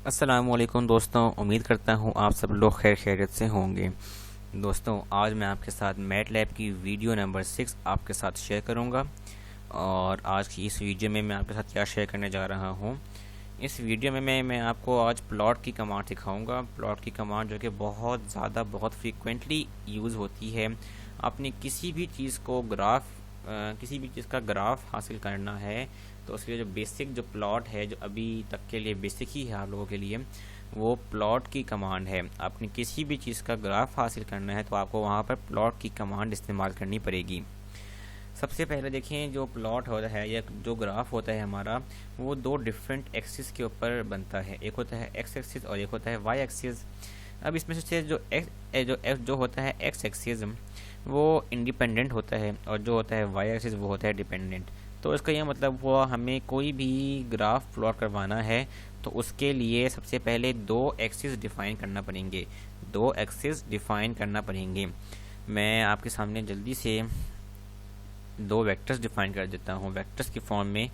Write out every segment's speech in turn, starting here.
अस्सलामुअलैकुम दोस्तों, उम्मीद करता हूँ आप सब लोग खैर खैरियत से होंगे। दोस्तों, आज मैं आपके साथ मैटलैब की वीडियो नंबर 6 आपके साथ शेयर करूँगा। और आज की इस वीडियो में मैं आपके साथ क्या शेयर करने जा रहा हूँ। इस वीडियो में मैं आपको आज प्लॉट की कमांड सिखाऊंगा। प्लॉट की कमांड जो कि बहुत ज़्यादा बहुत फ्रीक्वेंटली यूज़ होती है। आपने किसी भी चीज़ को किसी भी चीज़ का ग्राफ हासिल करना है तो उसके लिए जो बेसिक जो प्लॉट है, जो अभी तक के लिए बेसिक ही है आप लोगों के लिए, वो प्लॉट की कमांड है। आपने किसी भी चीज़ का ग्राफ हासिल करना है तो आपको वहाँ पर प्लॉट की कमांड इस्तेमाल करनी पड़ेगी। सबसे पहले देखें, जो प्लॉट होता है या जो ग्राफ होता है हमारा, वो दो डिफरेंट एक्सिस के ऊपर बनता है। एक होता है एक्स एक्सिस और एक होता है वाई एक्सिस। अब इसमें से जो होता है एक्स एक्सिस वो इंडिपेंडेंट होता है और जो होता है वाई एक्सिस वो होता है डिपेंडेंट। तो इसका यह मतलब हुआ, हमें कोई भी ग्राफ प्लॉट करवाना है तो उसके लिए सबसे पहले दो एक्सिस डिफाइन करना पड़ेंगे। मैं आपके सामने जल्दी से दो वेक्टर्स डिफाइन कर देता हूँ। वेक्टर्स की फॉर्म में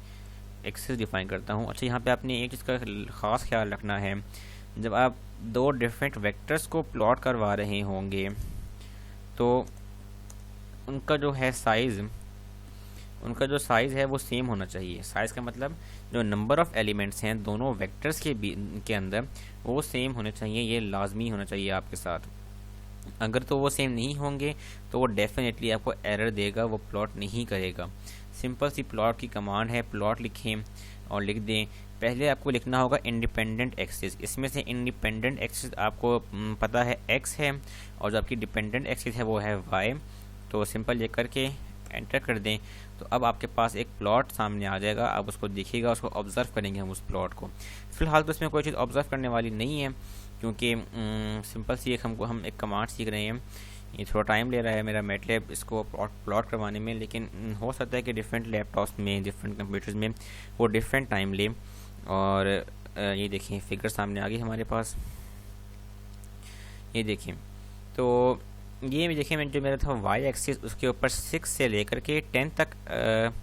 एक्सिस डिफाइन करता हूँ। अच्छा, यहाँ पे आपने एक चीज़ का ख़ास ख्याल रखना है, जब आप दो डिफरेंट वेक्टर्स को प्लॉट करवा रहे होंगे तो उनका जो साइज़ है वो सेम होना चाहिए। साइज़ का मतलब जो नंबर ऑफ़ एलिमेंट्स हैं दोनों वेक्टर्स के अंदर वो सेम होने चाहिए। ये लाजमी होना चाहिए आपके साथ। अगर तो वो सेम नहीं होंगे तो वो डेफिनेटली आपको एरर देगा, वो प्लॉट नहीं करेगा। सिंपल सी प्लॉट की कमांड है। प्लॉट लिखें और लिख दें। पहले आपको लिखना होगा इंडिपेंडेंट एक्सिस। इसमें से इंडिपेंडेंट एक्सिस आपको पता है एक्स है और जो आपकी डिपेंडेंट एक्सिस है वो है वाई। तो सिंपल ये करके एंटर कर दें तो अब आपके पास एक प्लॉट सामने आ जाएगा। आप उसको देखिएगा, उसको ऑब्ज़र्व करेंगे हम उस प्लॉट को। फ़िलहाल तो इसमें कोई चीज़ ऑब्ज़र्व करने वाली नहीं है क्योंकि सिंपल सी हम एक कमांड सीख रहे हैं। ये थोड़ा टाइम ले रहा है मेरा मैटलैब इसको प्लॉट करवाने में, लेकिन हो सकता है कि डिफरेंट लैपटॉप्स में, डिफरेंट कंप्यूटर्स में वो डिफरेंट टाइम ले। और ये देखिए फिगर सामने आ गई हमारे पास। ये देखिए, तो ये देखिए मैं जो मेरा था वाई एक्सिस, उसके ऊपर 6 से लेकर के 10 तक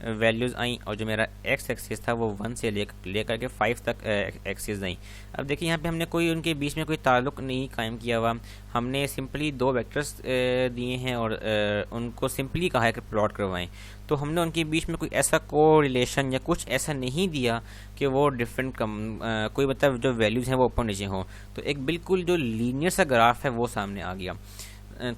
वैल्यूज़ आई और जो मेरा एक्स एक्सिस था वो 1 से लेकर के 5 तक एक्सिस आई। अब देखिए यहाँ पे हमने कोई उनके बीच में कोई ताल्लुक़ नहीं कायम किया हुआ। हमने सिंपली दो वेक्टर्स दिए हैं और उनको सिंपली कहा है कि प्लॉट करवाएं। तो हमने उनके बीच में कोई ऐसा को रिलेशन या कुछ ऐसा नहीं दिया कि वो डिफरेंट कोई मतलब जो वैल्यूज़ हैं वो ऊपर नीचे हों। तो एक बिल्कुल जो लीनियर सा ग्राफ है वो सामने आ गया।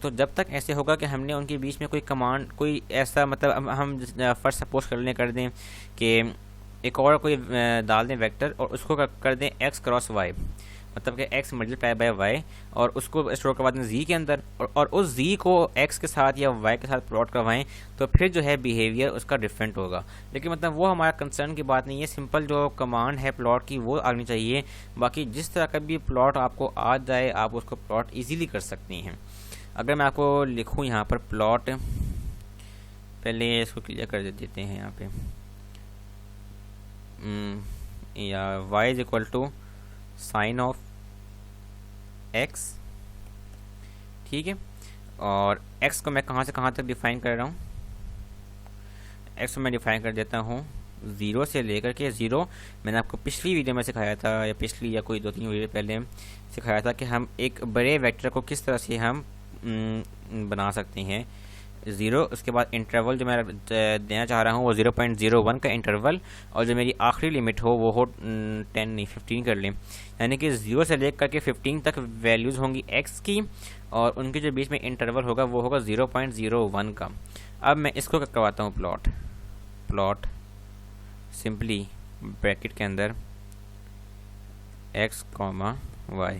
तो जब तक ऐसे होगा कि हमने उनके बीच में कोई ऐसा मतलब हम फर्स्ट सपोज कर दें कि एक और कोई डाल दें वेक्टर और उसको कर दें एक्स क्रॉस वाई, मतलब कि एक्स मल्टीप्लाई बाय वाई, और उसको स्टोर करवा दें जी के अंदर और उस जी को एक्स के साथ या वाई के साथ प्लॉट करवाएं तो फिर जो है बिहेवियर उसका डिफरेंट होगा। लेकिन मतलब वो हमारा कंसर्न की बात नहीं है। सिंपल जो कमांड है प्लॉट की वो आनी चाहिए। बाकी जिस तरह का भी प्लॉट आपको आ जाए आप उसको प्लॉट ईजीली कर सकती हैं। अगर मैं आपको लिखूं यहाँ पर प्लॉट, पहले इसको क्लियर कर देते हैं यहाँ पे, या y is equal to sine of x, ठीक है। और x को मैं कहाँ से कहाँ तक डिफाइन कर रहा हूँ, x को मैं डिफाइन कर देता हूँ 0 से लेकर के 0। मैंने आपको पिछली वीडियो में सिखाया था, या पिछली या कोई 2-3 वीडियो पहले सिखाया था कि हम एक बड़े वेक्टर को किस तरह से हम बना सकते हैं। 0, उसके बाद इंटरवल जो मैं देना चाह रहा हूँ वो 0.01 का इंटरवल, और जो मेरी आखिरी लिमिट हो वो हो 10 नहीं 15 कर लें। यानी कि 0 से लेकर के 15 तक वैल्यूज़ होंगी x की और उनके जो बीच में इंटरवल होगा वो होगा 0.01 का। अब मैं इसको करवाता हूँ प्लॉट सिंपली ब्रैकेट के अंदर x, y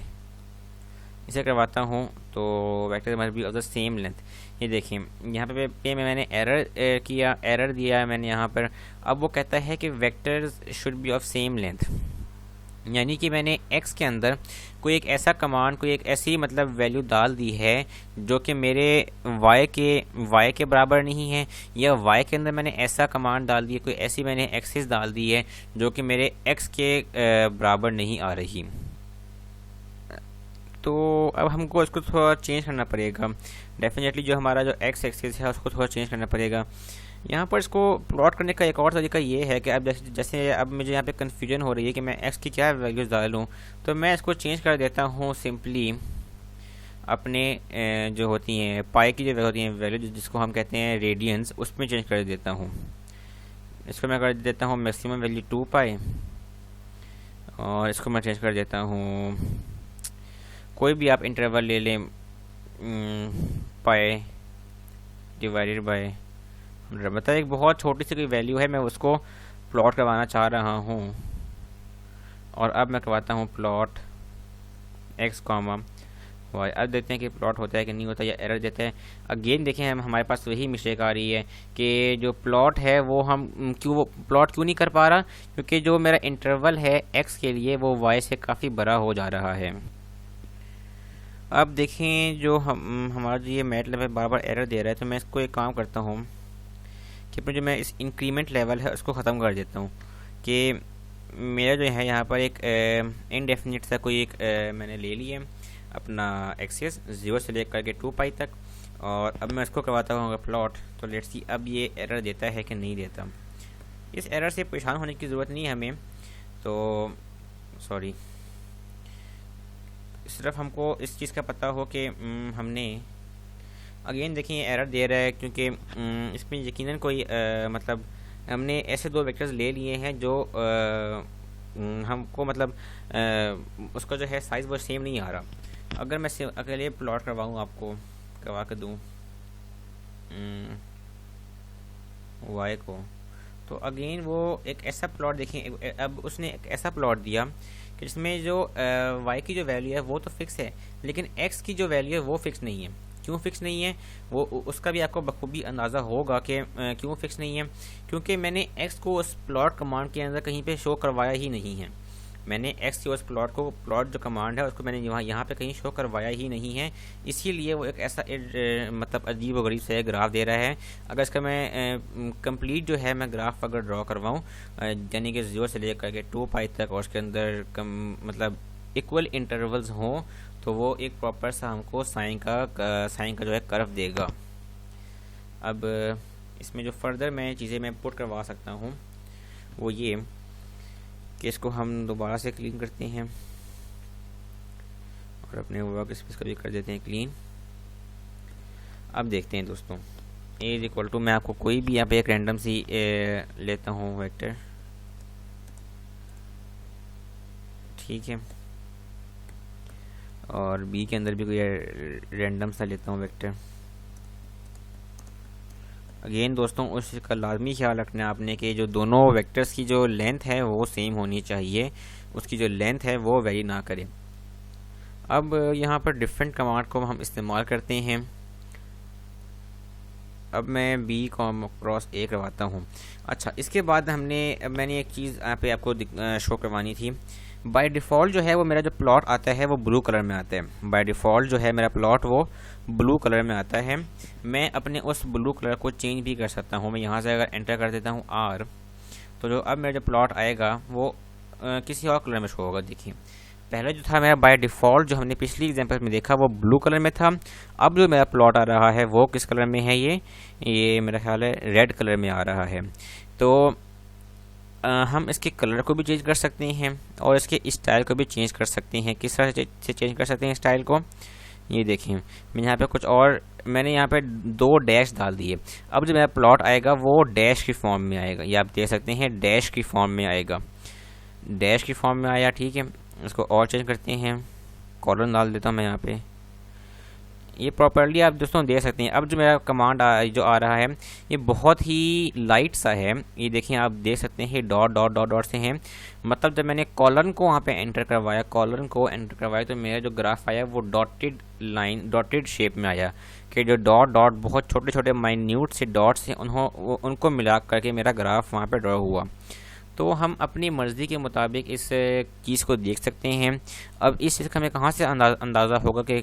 इसे करवाता हूँ तो vector must be of the same length. ये देखिए यहाँ पे मैंने एरर दिया मैंने यहाँ पर। अब वो कहता है कि vectors should be of same length, यानी कि मैंने x के अंदर कोई एक ऐसी मतलब वैल्यू डाल दी है जो कि मेरे y के बराबर नहीं है, या y के अंदर मैंने ऐसा कमांड डाल दी है, कोई ऐसी मैंने एक्सिस डाल दी है जो कि मेरे x के बराबर नहीं आ रही। तो अब हमको इसको थोड़ा चेंज करना पड़ेगा। डेफिनेटली जो हमारा जो एक्स एक्सिस है उसको थोड़ा चेंज करना पड़ेगा। यहाँ पर इसको प्लॉट करने का एक और तरीका ये है कि अब जैसे अब मुझे यहाँ पे कन्फ्यूजन हो रही है कि मैं एक्स की क्या वैल्यूज़ डालूँ, तो मैं इसको चेंज कर देता हूँ सिंपली अपने जो होती हैं पाई की जो होती हैं वैल्यू जिसको हम कहते हैं रेडियंस, उसमें चेंज कर देता हूँ। इसको मैं कर देता हूँ मैक्सिमम वैल्यू 2 पाई, और इसको मैं चेंज कर देता हूँ, कोई भी आप इंटरवल ले लें, पाई डिवाइडेड बाय 100। मतलब एक बहुत छोटी सी कोई वैल्यू है, मैं उसको प्लॉट करवाना चाह रहा हूँ। और अब मैं करवाता हूँ प्लॉट एक्स कॉमा वाई। अब देखते हैं कि प्लॉट होता है कि नहीं होता, या एरर देता है। अगेन देखें हम हमारे पास वही मिस्टेक आ रही है कि जो प्लॉट है वो हम वो प्लॉट क्यों नहीं कर पा रहा, क्योंकि जो मेरा इंटरवल है एक्स के लिए वो वाई से काफ़ी बड़ा हो जा रहा है। अब देखें जो हमारा जो ये मैटलैब है बार बार एरर दे रहा है, तो मैं इसको एक काम करता हूँ कि जो मैं इस इंक्रीमेंट लेवल है उसको ख़त्म कर देता हूँ कि मेरा जो है यहाँ पर एक इनडेफिनिट सा कोई एक मैंने ले लिया अपना एक्सेस 0 से लेकर के 2 पाई तक, और अब मैं इसको करवाता हूँ प्लॉट। तो लेट्स सी अब ये एरर देता है कि नहीं देता। इस एरर से परेशान होने की ज़रूरत नहीं है हमें, तो सॉरी, सिर्फ हमको इस चीज़ का पता हो कि हमने अगेन देखिए एरर दे रहा है क्योंकि इसमें यकीनन कोई मतलब हमने ऐसे दो वेक्टर्स ले लिए हैं जो हमको मतलब उसका जो है साइज़ वो सेम नहीं आ रहा। अगर मैं अकेले प्लॉट करवाऊँ, आपको करवा के दूँ वाई को, तो अगेन वो एक ऐसा प्लॉट देखिए, अब उसने एक ऐसा प्लॉट दिया कि जिसमें जो वाई की जो वैल्यू है वो तो फिक्स है, लेकिन एक्स की जो वैल्यू है वो फिक्स नहीं है। क्यों फिक्स नहीं है वो उसका भी आपको बखूबी अंदाज़ा होगा कि क्यों फिक्स नहीं है, क्योंकि मैंने एक्स को उस प्लॉट कमांड के अंदर कहीं पे शो करवाया ही नहीं है। मैंने एक्स के उस प्लॉट को, प्लॉट जो कमांड है उसको मैंने यहाँ पे कहीं शो करवाया ही नहीं है, इसीलिए वो एक ऐसा मतलब अजीब व गरीब सा ग्राफ दे रहा है। अगर इसका मैं कंप्लीट जो है मैं ग्राफ अगर ड्रॉ करवाऊँ, यानी कि 0 से लेकर के 2 पाई तक, और उसके अंदर मतलब इक्वल इंटरवल्स हों, तो वो एक प्रॉपर सा हमको साइन का जो है कर्व देगा। अब इसमें जो फर्दर मैं चीज़ें मैं पुट करवा सकता हूँ वो ये कि इसको हम दोबारा से क्लीन करते हैं और अपने वर्क स्पेस का भी कर देते हैं क्लीन। अब देखते हैं दोस्तों, ए इज इक्वल टू, मैं आपको कोई भी यहाँ पे एक रैंडम सी लेता हूँ वेक्टर, ठीक है, और बी के अंदर भी कोई रैंडम सा लेता हूँ वेक्टर। अगेन दोस्तों उस चीज़ का लाजमी ख्याल रखना है आपने कि जो दोनों वेक्टर्स की जो लेंथ है वो सेम होनी चाहिए, उसकी जो लेंथ है वो वेरी ना करे। अब यहाँ पर डिफरेंट कमांड को हम इस्तेमाल करते हैं। अब मैं बी क्रॉस ए करवाता हूँ। अच्छा, इसके बाद मैंने एक चीज़ यहाँ पे आपको शो करवानी थी। बाय डिफ़ॉल्ट जो है वो मेरा जो प्लॉट आता है वो ब्लू कलर में आता है। बाय डिफ़ॉल्ट जो है मेरा प्लॉट वो ब्लू कलर में आता है। मैं अपने उस ब्लू कलर को चेंज भी कर सकता हूँ। मैं यहाँ से अगर एंटर कर देता हूँ आर, तो जो अब मेरा जो प्लॉट आएगा वो किसी और कलर में शो होगा। देखिए पहले जो था मेरा बाय डिफ़ॉल्ट जो हमने पिछली एग्जांपल में देखा वो ब्लू कलर में था। अब जो मेरा प्लॉट आ रहा है वो किस कलर में है, ये मेरा ख्याल है रेड कलर में आ रहा है। तो हम इसके कलर को भी चेंज कर सकते हैं और इसके स्टाइल को भी चेंज कर सकते हैं। किस तरह से चेंज कर सकते हैं स्टाइल को, ये देखिए मैं यहाँ पे कुछ और मैंने यहाँ पे 2 डैश डाल दिए। अब जो मेरा प्लॉट आएगा वो डैश की फॉर्म में आएगा, ये आप देख सकते हैं डैश की फॉर्म में आएगा। डैश की फॉर्म में आया, ठीक है। इसको और चेंज करते हैं, कॉलन डाल देता हूँ मैं यहाँ पे, ये प्रॉपर्ली आप दोस्तों देख सकते हैं। अब जो मेरा कमांड जो आ रहा है ये बहुत ही लाइट सा है, ये देखिए आप देख सकते हैं डॉट डॉट डॉट डॉट से हैं। मतलब जब मैंने कॉलन को वहाँ पे एंटर करवाया, तो मेरा जो ग्राफ आया वो डॉटेड लाइन, डॉटेड शेप में आया कि जो डॉट डॉट बहुत छोटे छोटे माइन्यूट से डॉट्स हैं उनको मिला करके मेरा ग्राफ वहाँ पे ड्रॉ हुआ। तो हम अपनी मर्ज़ी के मुताबिक इस चीज़ को देख सकते हैं। अब इस चीज़ का हमें कहाँ से अंदाज़ा होगा कि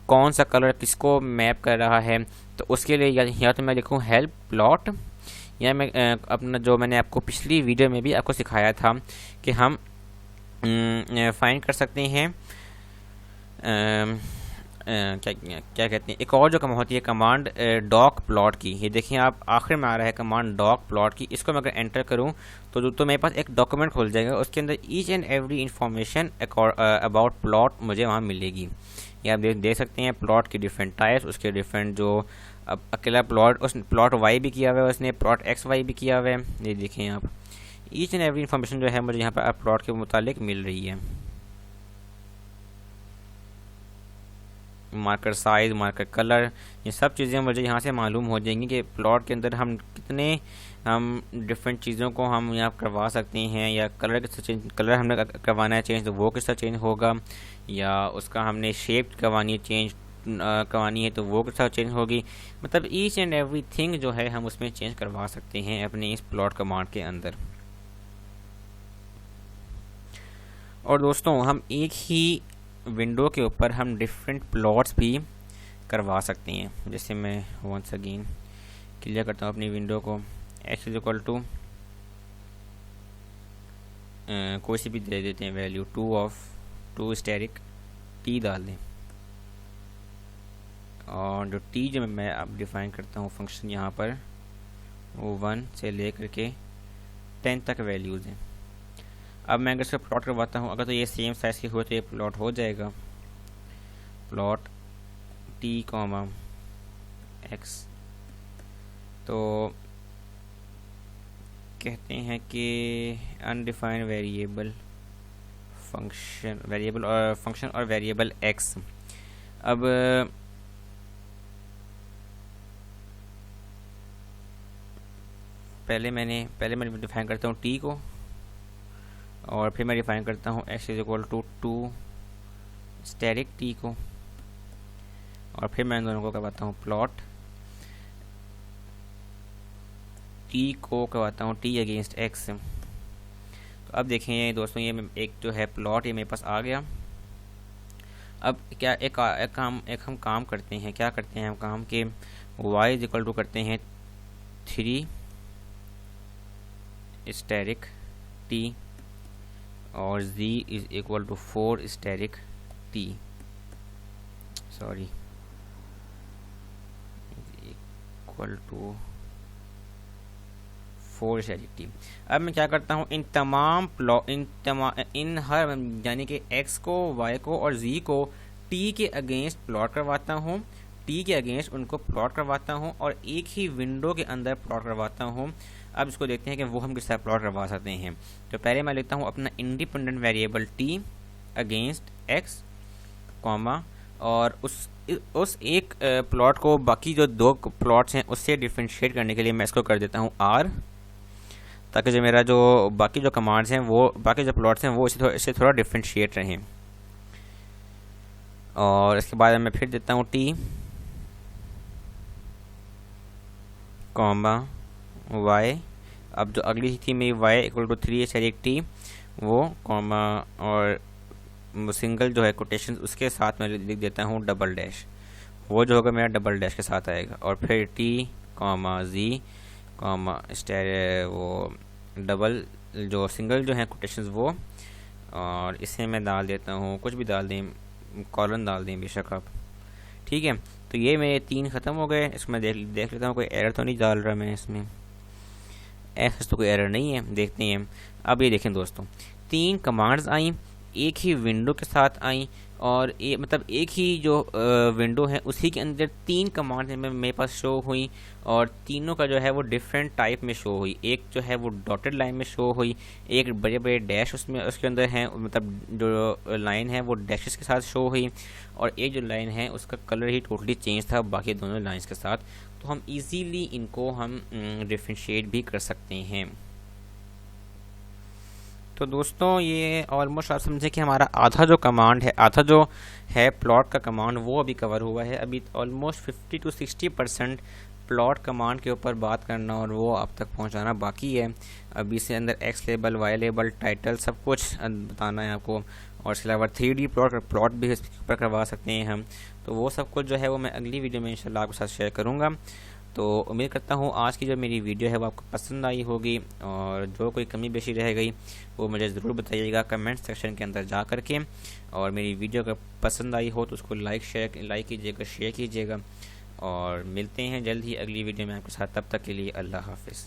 कौन सा कलर किसको मैप कर रहा है, तो उसके लिए या तो मैं लिखूँ हेल्प प्लॉट, या मैं अपना जो मैंने आपको पिछली वीडियो में भी आपको सिखाया था कि हम फाइंड कर सकते हैं क्या क्या कहते हैं, एक और जो कमांड होती है कमांड डॉक प्लॉट की। ये देखिए आप आखिर में आ रहा है कमांड डॉक प्लॉट की। इसको मैं अगर एंटर करूं तो मेरे पास एक डॉक्यूमेंट खुल जाएगा, उसके अंदर each and every information about plot मुझे वहाँ मिलेगी। ये आप देख सकते हैं प्लॉट की डिफरेंट टाइप्स, उसके डिफरेंट जो अब अकेला प्लॉट, उस प्लॉट वाई भी किया हुआ है उसने, प्लॉट एक्स वाई भी किया हुआ है। ये देखें आप, ईच एंड एवरी इंफॉर्मेशन जो है मुझे यहाँ पर प्लॉट के मुतालिक मिल रही है। मार्कर साइज, मार्कर कलर, ये सब चीज़ें मुझे यहाँ से मालूम हो जाएंगी कि प्लॉट के अंदर हम डिफरेंट चीज़ों को हम यहाँ करवा सकते हैं, या कलर किस चेंज, कलर हमने करवाना है चेंज तो वो किस तरह चेंज होगा, या उसका हमने शेप करवानी है चेंज करवानी है तो वो किस तरह चेंज होगी। मतलब ईच एंड एवरी थिंग जो है हम उसमें चेंज करवा सकते हैं अपने इस प्लॉट कमांड के अंदर। और दोस्तों हम एक ही विंडो के ऊपर हम डिफरेंट प्लॉट्स भी करवा सकते हैं। जैसे मैं वंस अगेन क्लियर करता हूँ अपनी विंडो को, x इज इक्वल टू कोई सी भी दे देते हैं वैल्यू, 2 स्टेरिक t डाल दें, और जो t जो मैं अब डिफाइन करता हूँ फंक्शन यहाँ पर वो 1 से लेकर के 10 तक वैल्यूज़ हैं। अब मैं अगर इसका प्लॉट करवाता हूँ, अगर तो ये सेम साइज़ के हुए तो ये प्लॉट हो जाएगा, प्लॉट t कॉमा x। तो कहते हैं कि अनडिफाइंड वेरिएबल फंक्शन, वेरिएबल और फंक्शन और वेरिएबल x। अब पहले मैं डिफाइन करता हूँ t को, और फिर मैं डिफाइन करता हूँ x is equal to 2 asterisk t को, और फिर मैं इन दोनों को करवाता हूँ प्लॉट t को करवाता हूँ t अगेंस्ट x। तो अब देखें ये दोस्तों, ये एक जो है प्लॉट ये मेरे पास आ गया। अब क्या एक हम काम करते हैं, क्या करते हैं हम काम के y इज इक्वल टू करते हैं 3 स्टेरिक t और z is equal to 4 asterisk t, sorry equal to 4 asterisk t। अब मैं क्या करता हूँ, इन हर यानी कि x को, y को और z को t के अगेंस्ट प्लॉट करवाता हूँ, t के अगेंस्ट उनको प्लॉट करवाता हूँ और एक ही विंडो के अंदर प्लॉट करवाता हूँ। अब इसको देखते हैं कि वो हम किस तरह प्लॉट करवा सकते हैं। तो पहले मैं लिखता हूँ अपना independent variable t against x comma, और उस एक प्लॉट को बाकी जो 2 प्लॉट्स हैं उससे डिफरेंशिएट करने के लिए मैं इसको कर देता हूँ r, ताकि जो मेरा जो बाकी जो कमांड्स हैं वो, बाकी जो प्लॉट्स हैं वो इससे थोड़ा डिफरेंशिएट रहें। और इसके बाद मैं फिर देता हूँ t कॉमा y। अब जो अगली थी मेरी y equal to 3 asterisk t वो कॉमा, और सिंगल जो है कोटेशन उसके साथ मैं लिख देता हूँ डबल डैश, वो जो होगा मेरा डबल डैश के साथ आएगा। और फिर t कॉमा z कॉमा वो डबल जो सिंगल जो है कोटेशन वो, और इसे मैं डाल देता हूँ, कुछ भी डाल दें, कॉलन डाल दें बेशक आप, ठीक है। तो ये मेरे 3 ख़त्म हो गए। इसमें देख लेता हूँ कोई एरर तो नहीं डाल रहा मैं इसमें, ऐसा तो कोई एरर नहीं है, देखते हैं। अब ये देखें दोस्तों, 3 कमांड्स आई, एक ही विंडो के साथ आई, और मतलब एक ही जो विंडो है उसी के अंदर 3 कमांड्स मेरे पास शो हुई, और तीनों का जो है वो डिफरेंट टाइप में शो हुई। एक जो है वो डॉटेड लाइन में शो हुई, एक बड़े बड़े डैश उसमें उसके अंदर हैं, मतलब जो लाइन है वो डैशेस के साथ शो हुई, और एक जो लाइन है उसका कलर ही टोटली चेंज था बाकी दोनों लाइन्स के साथ। तो हम इजीली इनको हम डिफरेंशिएट भी कर सकते हैं। तो दोस्तों ये ऑलमोस्ट आप समझे कि हमारा आधा जो कमांड है, आधा जो है प्लॉट का कमांड वो अभी कवर हुआ है। अभी ऑलमोस्ट 50 to 60% प्लॉट कमांड के ऊपर बात करना और वो आप तक पहुंचाना बाकी है। अभी इसके अंदर x label, y label, title सब कुछ बताना है आपको, और इसके अलावा 3D प्लॉट भी इस पर करवा सकते हैं हम। तो वो सब कुछ जो है वो मैं अगली वीडियो में इंशाल्लाह आपके साथ शेयर करूँगा। तो उम्मीद करता हूँ आज की जो मेरी वीडियो है वो आपको पसंद आई होगी, और जो कोई कमी बेशी रह गई वो मुझे ज़रूर बताइएगा कमेंट सेक्शन के अंदर जा कर के। और मेरी वीडियो अगर पसंद आई हो तो उसको लाइक कीजिएगा, शेयर कीजिएगा। और मिलते हैं जल्द ही अगली वीडियो में आपके साथ, तब तक के लिए अल्लाह हाफिज़।